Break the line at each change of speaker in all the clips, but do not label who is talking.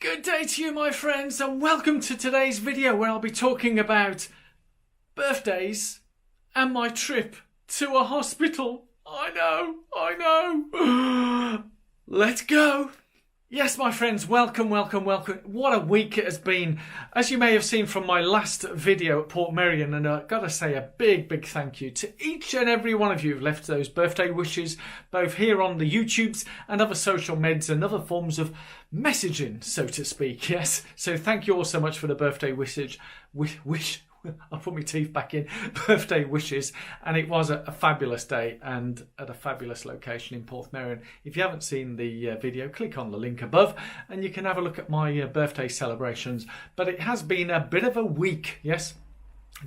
Good day to you, my friends, and welcome to today's video where I'll be talking about birthdays and my trip to a hospital. I know. Let's go. Yes, my friends, welcome. What a week it has been. As you may have seen from my last video at Port Merion, and I've got to say a big thank you to each and every one of you who've left those birthday wishes, both here on the YouTubes and other social meds and other forms of messaging, so to speak. Yes, so thank you all so much for the birthday wish. I'll put my teeth back in. Birthday wishes, and it was a fabulous day and at a fabulous location in Porthmeron. If you haven't seen the video, click on the link above and you can have a look at my birthday celebrations. But it has been a bit of a week, yes.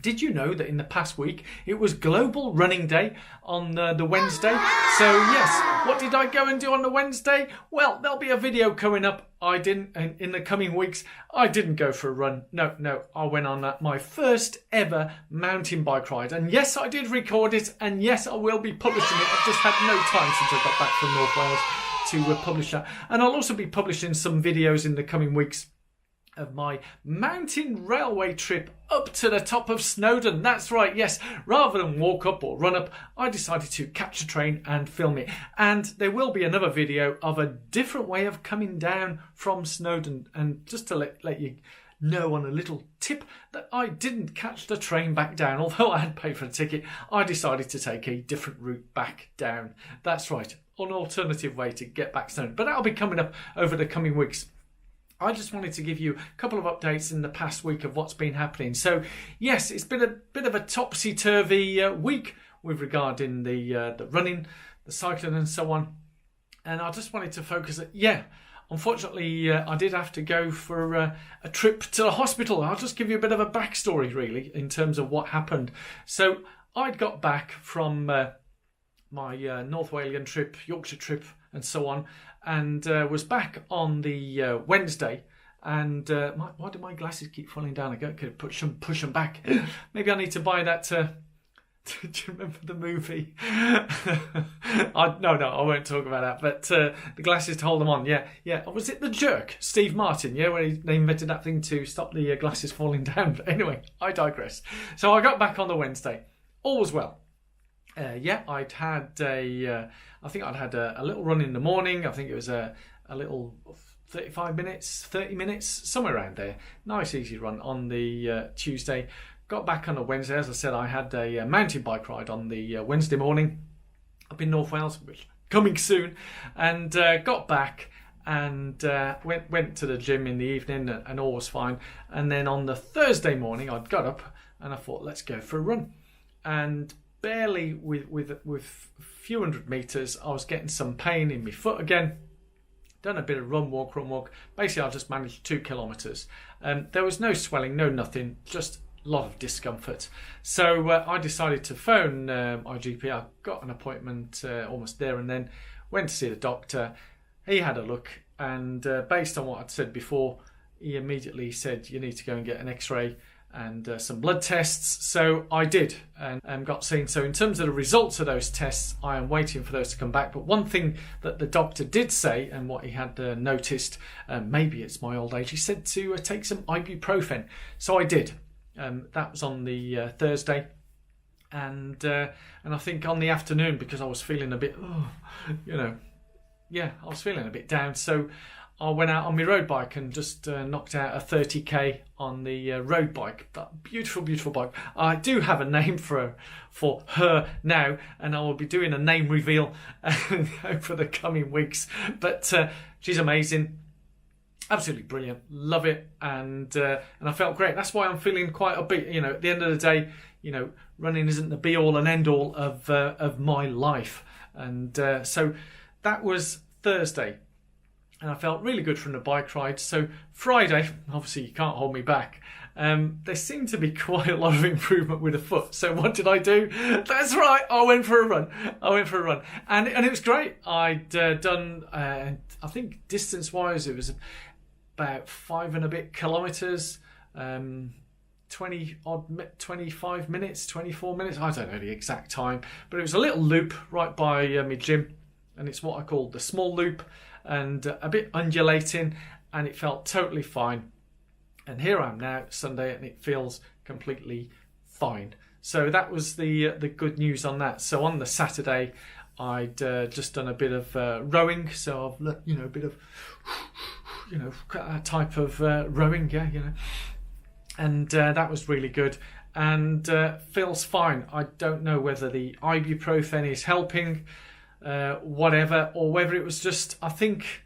Did you know that in the past week it was Global Running Day on the Wednesday? So yes, what did I go and do on the Wednesday? Well, there'll be a video coming up. I didn't, in the coming weeks, I didn't go for a run. No, I went on my first ever mountain bike ride. And yes, I did record it. And yes, I will be publishing it. I've just had no time since I got back from North Wales to publish that. And I'll also be publishing some videos in the coming weeks of my mountain railway trip up to the top of Snowdon. That's right, yes. Rather than walk up or run up, I decided to catch a train and film it. And there will be another video of a different way of coming down from Snowdon. And just to let you know on a little tip that I didn't catch the train back down. Although I had paid for a ticket, I decided to take a different route back down. That's right, an alternative way to get back Snowdon. But that'll be coming up over the coming weeks. I just wanted to give you a couple of updates in the past week of what's been happening. So, yes, it's been a bit of a topsy-turvy week with regarding the running, the cycling and so on. And I just wanted to focus unfortunately, I did have to go for a trip to the hospital. I'll just give you a bit of a backstory, really, in terms of what happened. So, I'd got back from my North Walian trip, Yorkshire trip, and so on, and was back on the Wednesday. And why do my glasses keep falling down? I could push them back. Maybe I need to buy that. Do you remember the movie? No, I won't talk about that. But the glasses to hold them on. Yeah. Was it The Jerk? Steve Martin. Yeah, where they invented that thing to stop the glasses falling down. But anyway, I digress. So I got back on the Wednesday. All was well. I'd had I think I'd had a little run in the morning. I think it was a little 30 minutes, somewhere around there. Nice easy run on the Tuesday. Got back on the Wednesday. As I said, I had a mountain bike ride on the Wednesday morning up in North Wales, which coming soon. And got back and went to the gym in the evening, and all was fine. And then on the Thursday morning, I got up and I thought, let's go for a run. And barely with a few hundred meters, I was getting some pain in my foot again. Done a bit of run walk. Basically, I just managed 2 kilometers. There was no swelling, no nothing, just a lot of discomfort. So I decided to phone my GP. I got an appointment almost there and then. Went to see the doctor. He had a look, and based on what I'd said before, he immediately said, you need to go and get an x-ray and some blood tests. So I did and got seen. So in terms of the results of those tests, I am waiting for those to come back. But one thing that the doctor did say, and what he had noticed, maybe it's my old age, he said to take some ibuprofen. So I did. That was on the Thursday. And I think on the afternoon, because I was feeling a bit, I was feeling a bit down. So I went out on my road bike and just knocked out a 30k on the road bike. That beautiful bike. I do have a name for her now, and I will be doing a name reveal over the coming weeks. But she's amazing, absolutely brilliant, love it, and I felt great. That's why I'm feeling quite upbeat. At the end of the day, running isn't the be all and end all of my life, and so that was Thursday. And I felt really good from the bike ride. So Friday, obviously you can't hold me back. There seemed to be quite a lot of improvement with the foot. So what did I do? That's right, I went for a run. And it was great. I'd done, I think distance-wise, it was about 5 and a bit kilometres, 25 minutes, 24 minutes. I don't know the exact time. But it was a little loop right by my gym. And it's what I call the small loop. And a bit undulating, and it felt totally fine. And here I am now, Sunday, and it feels completely fine. So that was the good news on that. So on the Saturday, I'd just done a bit of rowing. So I've, a bit of, type of rowing, and that was really good. And feels fine. I don't know whether the ibuprofen is helping, whatever, or whether it was just, I think,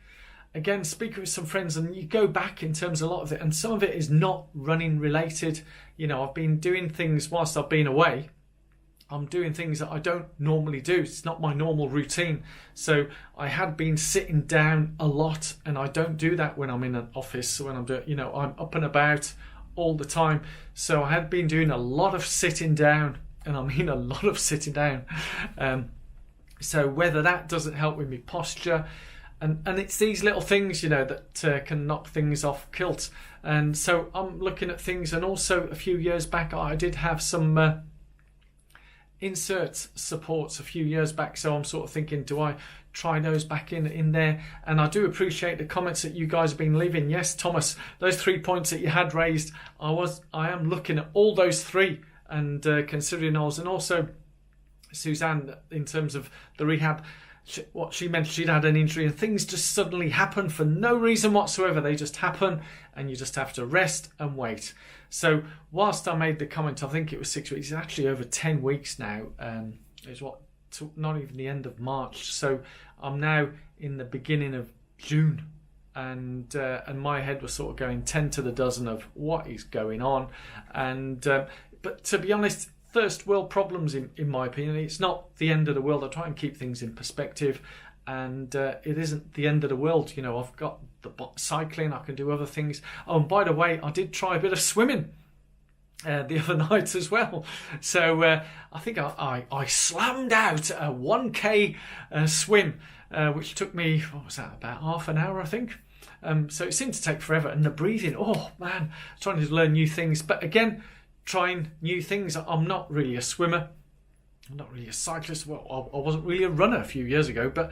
again, speaking with some friends, and you go back in terms of a lot of it, and some of it is not running related. I've been doing things whilst I've been away. I'm doing things that I don't normally do. It's not my normal routine. So I had been sitting down a lot, and I don't do that when I'm in an office. When I'm doing, I'm up and about all the time. So I had been doing a lot of sitting down, and I mean a lot of sitting down. So whether that doesn't help with my posture, and it's these little things, that can knock things off kilt. And so I'm looking at things, and also a few years back, I did have some insert supports a few years back. So I'm sort of thinking, do I try those back in there? And I do appreciate the comments that you guys have been leaving. Yes, Thomas, those 3 points that you had raised, I am looking at all those three and considering those. And also Suzanne, in terms of the rehab, what she mentioned, she'd had an injury, and things just suddenly happen for no reason whatsoever. They just happen, and you just have to rest and wait. So whilst I made the comment, I think it was 6 weeks, it's actually over 10 weeks now. It's not even the end of March. So I'm now in the beginning of June, and my head was sort of going 10 to the dozen of what is going on. And but to be honest, first world problems, in my opinion. It's not the end of the world. I try and keep things in perspective, and it isn't the end of the world. I've got the cycling, I can do other things. Oh, and by the way, I did try a bit of swimming the other night as well. So I think I slammed out a 1k swim, which took me, what was that, about half an hour, I think. So it seemed to take forever. And the breathing, oh man, trying to learn new things. But again, trying new things. I'm not really a swimmer. I'm not really a cyclist. Well, I wasn't really a runner a few years ago, but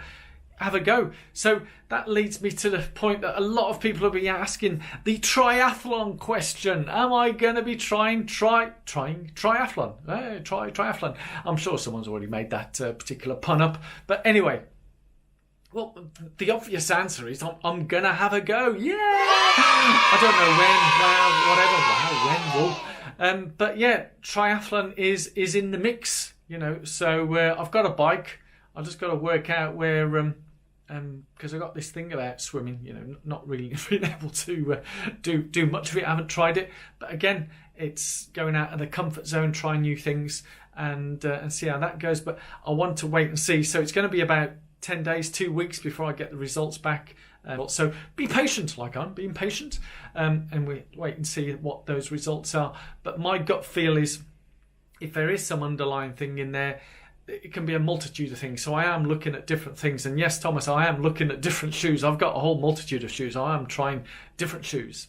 have a go. So that leads me to the point that a lot of people will be asking, the triathlon question. Am I going to be trying triathlon? Triathlon. I'm sure someone's already made that particular pun up. But anyway, well, the obvious answer is I'm going to have a go. Yeah! I don't know when, when, but yeah, triathlon is in the mix, so I've got a bike. I've just got to work out where, because I've got this thing about swimming, not really being able to do much of it. I haven't tried it, but again, it's going out of the comfort zone, trying new things, and see how that goes. But I want to wait and see. So it's going to be about 10 days, 2 weeks before I get the results back. So be patient, like I'm being patient, and we wait and see what those results are. But my gut feel is, if there is some underlying thing in there, it can be a multitude of things. So I am looking at different things. And yes, Thomas, I am looking at different shoes. I've got a whole multitude of shoes. I am trying different shoes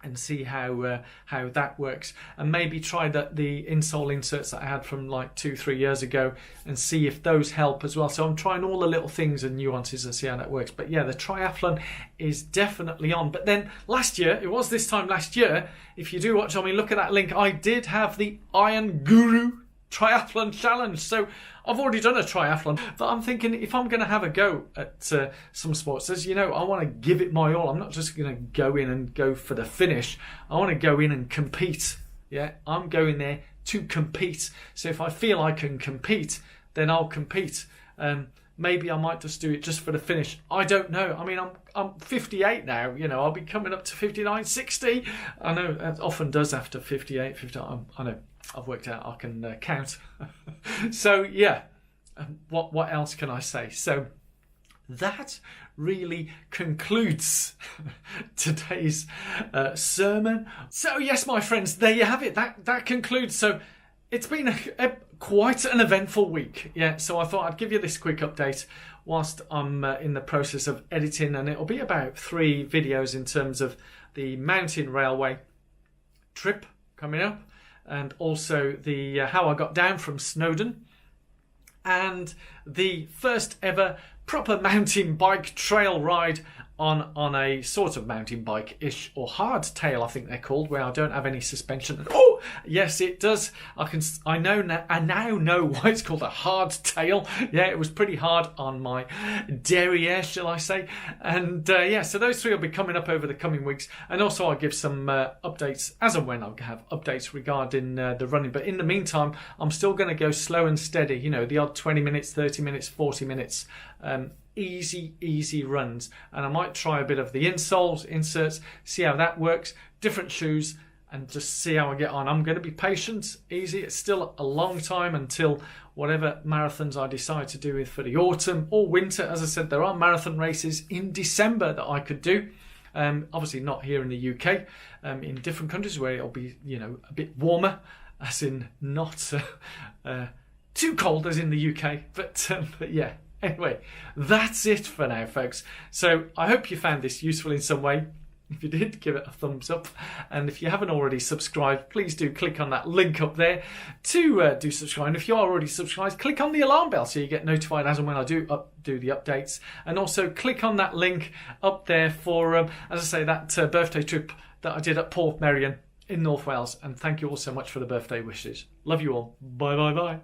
and see how that works, and maybe try the insole inserts that I had from like 2-3 years ago and see if those help as well. So I'm trying all the little things and nuances and see how that works. But yeah, the triathlon is definitely on. But then last year, it was this time last year, if you do watch on me, look at that link, I did have the Iron Guru Triathlon Challenge. So I've already done a triathlon, but I'm thinking, if I'm going to have a go at some sports, as you know, I want to give it my all. I'm not just going to go in and go for the finish. I want to go in and compete. Yeah, I'm going there to compete. So if I feel I can compete, then I'll compete. Maybe I might just do it just for the finish. I don't know. I mean, I'm 58 now. I'll be coming up to 59, 60. I know that often does after 58, 59. I know. I've worked out I can count. So yeah, what else can I say? So that really concludes today's sermon. So yes, my friends, there you have it. That concludes. So it's been quite an eventful week. Yeah, so I thought I'd give you this quick update whilst I'm in the process of editing, and it'll be about 3 videos in terms of the mountain railway trip coming up, and also the how I got down from Snowdon, and the first ever proper mountain bike trail ride on a sort of mountain bike-ish, or hardtail I think they're called, where I don't have any suspension. Oh yes, it does. I now know why it's called a hardtail. Yeah, it was pretty hard on my derriere, shall I say. And yeah, so those three will be coming up over the coming weeks, and also I'll give some updates as and when I have updates regarding the running. But in the meantime, I'm still going to go slow and steady, you know, the odd 20 minutes, 30 minutes, 40 minutes, easy runs. And I might try a bit of the insoles, inserts, see how that works, different shoes, and just see how I get on. I'm going to be patient, easy. It's still a long time until whatever marathons I decide to do for the autumn or winter. As I said, there are marathon races in December that I could do. Obviously not here in the UK, in different countries where it'll be, you know, a bit warmer, as in not too cold as in the UK. But yeah, anyway, that's it for now, folks. So I hope you found this useful in some way. If you did, give it a thumbs up. And if you haven't already subscribed, please do click on that link up there to do subscribe. And if you are already subscribed, click on the alarm bell so you get notified as and when I do the updates. And also click on that link up there for, as I say, that birthday trip that I did at Port Merion in North Wales. And thank you all so much for the birthday wishes. Love you all. Bye.